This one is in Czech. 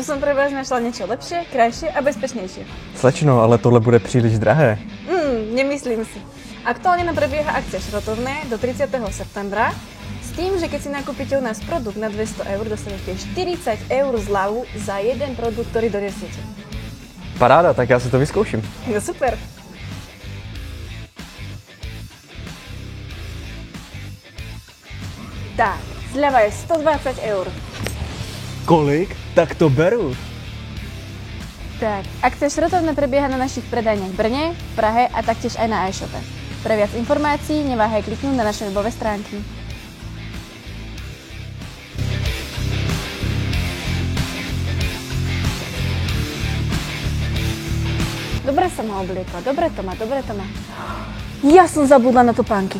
som pre vás našla niečo lepšie, krajšie a bezpečnejšie. Slečno, ale tohle bude příliš drahé. Nemyslím si. Aktuálne nám prebieha akcia šrotovné do 30. septembra s tým, že keď si nakúpite u nás produkt na 200 eur, dostanete 40 eur zľavu za jeden produkt, ktorý donesiete. Paráda, tak já si to vyzkouším. No super. Tak, zľava je 120 eur. Kolik? Tak to beru. Tak, akcia šrotovné prebieha na našich predajniach v Brne, v Prahe a taktiež aj na e-shope. Pre viac informácií neváhaj kliknúť na naše webové stránky. Dobre sa ma obliekla, dobre to má. Ja som zabudla na topánky.